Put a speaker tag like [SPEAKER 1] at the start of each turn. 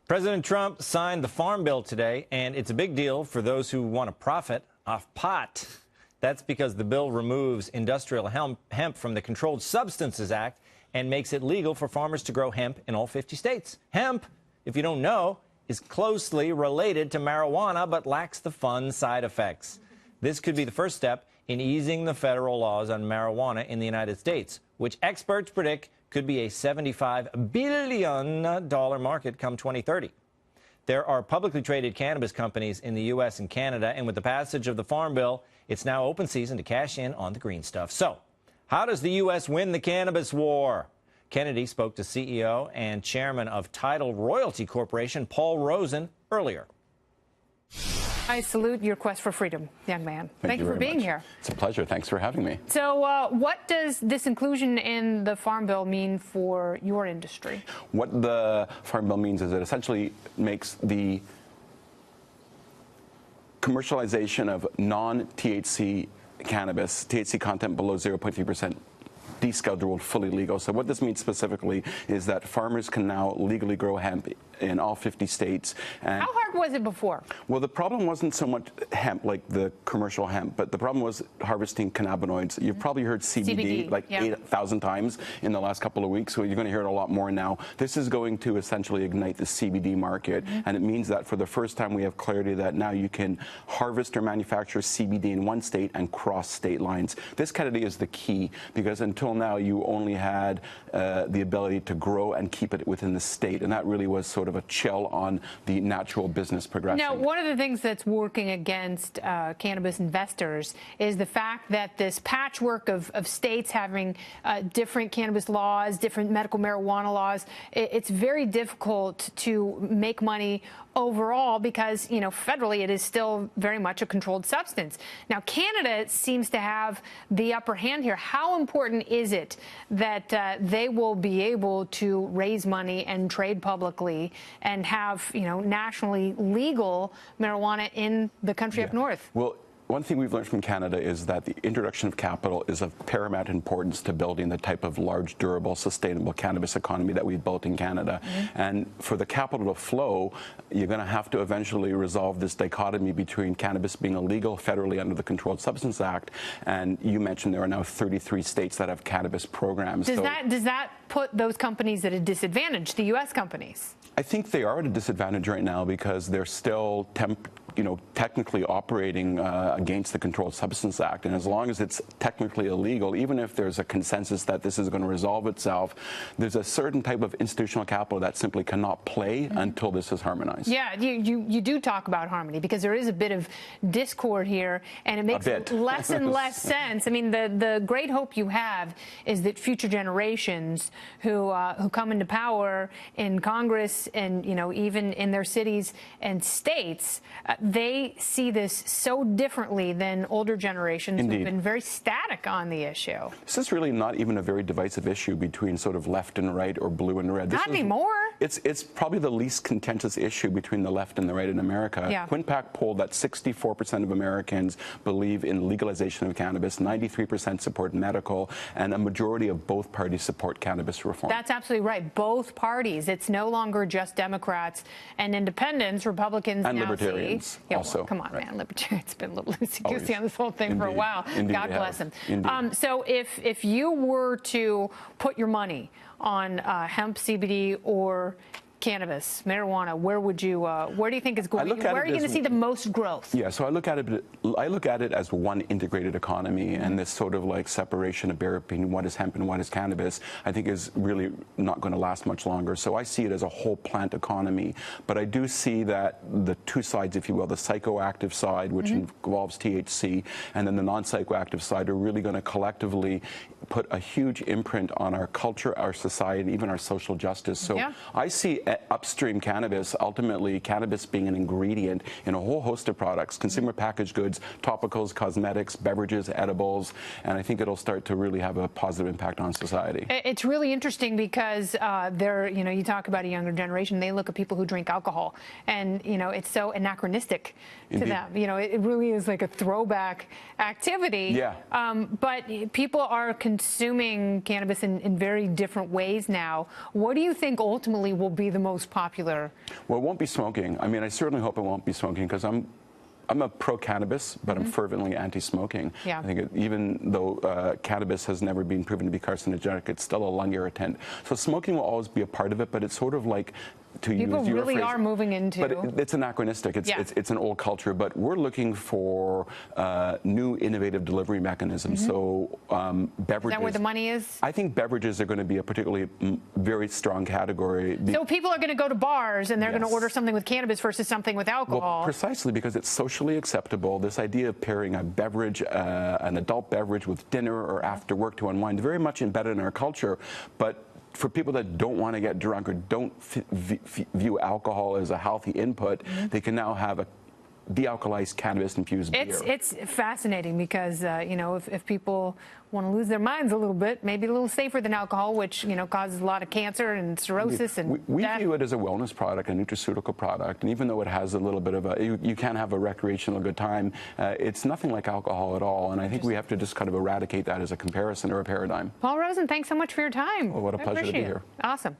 [SPEAKER 1] President Trump signed the Farm Bill today, and it's a big deal for those who want to profit off pot. That's because the bill removes industrial hemp from the Controlled Substances Act and makes it legal for farmers to grow hemp in all 50 states. Hemp, if you don't know, is closely related to marijuana but lacks the fun side effects. This could be the first step in easing the federal laws on marijuana in the United States, which experts predict could be a $75 billion market come 2030. There are publicly traded cannabis companies in the U.S. and Canada, and with the passage of the Farm Bill, it's now open season to cash in on the green stuff. So, how does the U.S. win the cannabis war? Kennedy spoke to CEO and chairman of Tidal Royalty Corporation, Paul Rosen, earlier.
[SPEAKER 2] I salute your quest for freedom, young man. Thank you for being here.
[SPEAKER 3] It's a pleasure. Thanks for having me.
[SPEAKER 2] So what does this inclusion in the Farm Bill mean for your industry?
[SPEAKER 3] What the Farm Bill means is it essentially makes the commercialization of non-THC cannabis, THC content below 0.3%, descheduled, fully legal. So what this means specifically is that farmers can now legally grow hemp in all 50 states. And
[SPEAKER 2] how hard was it before?
[SPEAKER 3] Well, the problem wasn't so much hemp, like the commercial hemp, but the problem was harvesting cannabinoids. You've probably heard CBD like 8,000 times in the last couple of weeks, so you're going to hear it a lot more now. This is going to essentially ignite the CBD market, and it means that for the first time we have clarity that now you can harvest or manufacture CBD in one state and cross state lines. This, Kennedy, is the key, because until now you only had the ability to grow and keep it within the state, and that really was sort of a chill on the natural business progression.
[SPEAKER 2] Now, one of the things that's working against cannabis investors is the fact that this patchwork of states having different cannabis laws, different medical marijuana laws, it's very difficult to make money overall because, you know, federally it is still very much a controlled substance. Now, Canada seems to have the upper hand here. How important is it that they will be able to raise money and trade publicly and have, you know, nationally legal marijuana in the country up north?
[SPEAKER 3] Well, one thing we've learned from Canada is that the introduction of capital is of paramount importance to building the type of large, durable, sustainable cannabis economy that we've built in Canada. And for the capital to flow, you're going to have to eventually resolve this dichotomy between cannabis being illegal federally under the Controlled Substances Act, and you mentioned there are now 33 states that have cannabis programs.
[SPEAKER 2] Does that put those companies at a disadvantage, the U.S. companies?
[SPEAKER 3] I think they are at a disadvantage right now because they're still technically operating against the Controlled Substances Act. And as long as it's technically illegal, even if there's a consensus that this is going to resolve itself, there's a certain type of institutional capital that simply cannot play until this is harmonized.
[SPEAKER 2] Yeah, you do talk about harmony because there is a bit of discord here, and it makes less and less sense. I mean, the great hope you have is that future generations who come into power in Congress and, you know, even in their cities and states, they see this so differently than older generations who've been very static on the issue.
[SPEAKER 3] This is really not even a very divisive issue between sort of left and right or blue and red.
[SPEAKER 2] Not anymore.
[SPEAKER 3] It's probably the least contentious issue between the left and the right in America.
[SPEAKER 2] Yeah.
[SPEAKER 3] Quinpac polled that 64% of Americans believe in legalization of cannabis, 93% support medical, and a majority of both parties support cannabis reform.
[SPEAKER 2] That's absolutely right. Both parties. It's no longer just Democrats and independents, Republicans
[SPEAKER 3] and
[SPEAKER 2] now
[SPEAKER 3] libertarians.
[SPEAKER 2] Yeah,
[SPEAKER 3] also.
[SPEAKER 2] well, come on, man. Libertarians been a little loosey-goosey on this whole thing for a while.
[SPEAKER 3] Indeed,
[SPEAKER 2] God bless them.
[SPEAKER 3] Indeed.
[SPEAKER 2] So if you were to put your money on hemp, CBD, or cannabis, marijuana, where do you think is going? Where are you going to see the most growth?
[SPEAKER 3] Yeah, so I look at it as one integrated economy, and this sort of like separation of between what is hemp and what is cannabis, I think is really not going to last much longer. So I see it as a whole plant economy, but I do see that the two sides, if you will, the psychoactive side, which involves THC, and then the non-psychoactive side, are really going to collectively put a huge imprint on our culture, our society, and even our social justice. So I see upstream cannabis, ultimately cannabis being an ingredient in a whole host of products, consumer packaged goods, topicals, cosmetics, beverages, edibles, and I think it'll start to really have a positive impact on society.
[SPEAKER 2] It's really interesting because you talk about a younger generation, they look at people who drink alcohol, and, you know, it's so anachronistic to them. You know, it really is like a throwback activity.
[SPEAKER 3] Yeah.
[SPEAKER 2] But people are consuming cannabis in very different ways now. What do you think ultimately will be the the most popular?
[SPEAKER 3] Well, it won't be smoking. I mean, I certainly hope it won't be smoking, because I'm a pro-cannabis, but I'm fervently anti-smoking.
[SPEAKER 2] Yeah.
[SPEAKER 3] I think even though cannabis has never been proven to be carcinogenic, it's still a lung irritant. So smoking will always be a part of it, but it's sort of like, to
[SPEAKER 2] People
[SPEAKER 3] use your
[SPEAKER 2] really
[SPEAKER 3] phrase,
[SPEAKER 2] are moving into.
[SPEAKER 3] But it's anachronistic. It's an old culture. But we're looking for new, innovative delivery mechanisms. So beverages.
[SPEAKER 2] Is that where the money is?
[SPEAKER 3] I think beverages are going to be a particularly very strong category.
[SPEAKER 2] So people are going to go to bars and they're going to
[SPEAKER 3] Yes.
[SPEAKER 2] order something with cannabis versus something with alcohol.
[SPEAKER 3] Well, precisely because it's socially acceptable. This idea of pairing a beverage, an adult beverage, with dinner or after work to unwind, very much embedded in our culture. But for people that don't want to get drunk or don't view alcohol as a healthy input, they can now have a de-alkalized cannabis-infused beer.
[SPEAKER 2] It's fascinating because, you know, if people want to lose their minds a little bit, maybe a little safer than alcohol, which, you know, causes a lot of cancer and cirrhosis and
[SPEAKER 3] we
[SPEAKER 2] death.
[SPEAKER 3] view it as a wellness product, a nutraceutical product, and even though it has a little bit of a, you can have a recreational good time, it's nothing like alcohol at all, and I think we have to just kind of eradicate that as a comparison or a paradigm.
[SPEAKER 2] Paul Rosen, thanks so much for your time.
[SPEAKER 3] Well, what a pleasure to be
[SPEAKER 2] appreciate it.
[SPEAKER 3] here.
[SPEAKER 2] Awesome.